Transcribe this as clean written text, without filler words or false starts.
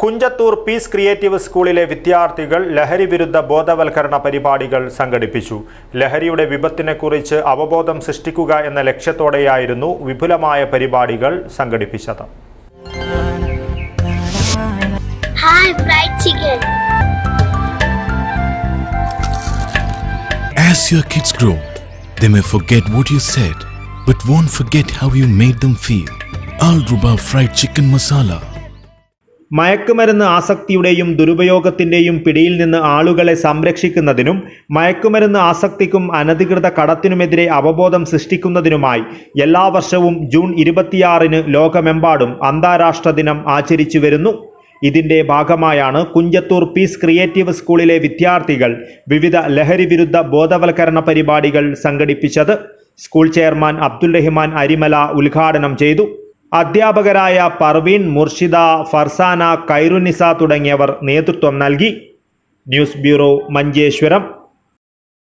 Kunjathur piece creative സ്കൂളിലെ വിദ്യാർത്ഥികൾ ലഹരി വിരുദ്ധ ബോധവൽക്കരണ പരിപാടികൾ സംഘടിപ്പിച്ചു. ലഹരിയുടെ വിപത്തിനെക്കുറിച്ച് അവബോധം സൃഷ്ടിക്കുക എന്ന ലക്ഷ്യത്തോടെയായിരുന്നു വിപുലമായ പരിപാടികൾ സംഘടിപ്പിച്ചത്. As your kids grow, they may forget what you said, but won't forget how you made them feel. Al Ruba Fried Chicken Masala. മയക്കുമരുന്ന് ആസക്തിയുടെയും ദുരുപയോഗത്തിൻ്റെയും പിടിയിൽ നിന്ന് ആളുകളെ സംരക്ഷിക്കുന്നതിനും മയക്കുമരുന്ന് ആസക്തിക്കും അനധികൃത കടത്തിനുമെതിരെ അവബോധം സൃഷ്ടിക്കുന്നതിനുമായി എല്ലാ വർഷവും ജൂൺ 26-ന് ലോകമെമ്പാടും അന്താരാഷ്ട്ര ദിനം ആചരിച്ചു വരുന്നു. ഇതിൻ്റെ ഭാഗമായാണ് കുഞ്ചത്തൂർ പീസ് ക്രിയേറ്റീവ് സ്കൂളിലെ വിദ്യാർത്ഥികൾ വിവിധ ലഹരി വിരുദ്ധ ബോധവൽക്കരണ പരിപാടികൾ സംഘടിപ്പിച്ചത്. സ്കൂൾ ചെയർമാൻ അബ്ദുൽ റഹ്മാൻ അരിമല ഉദ്ഘാടനം ചെയ്തു. അധ്യാപകരായ പർവീൻ, മുർഷിദ, ഫർസാന, ഖൈറുന്നിസ തുടങ്ങിയവർ നേതൃത്വം നൽകി. News bureau, Manjeshwaram.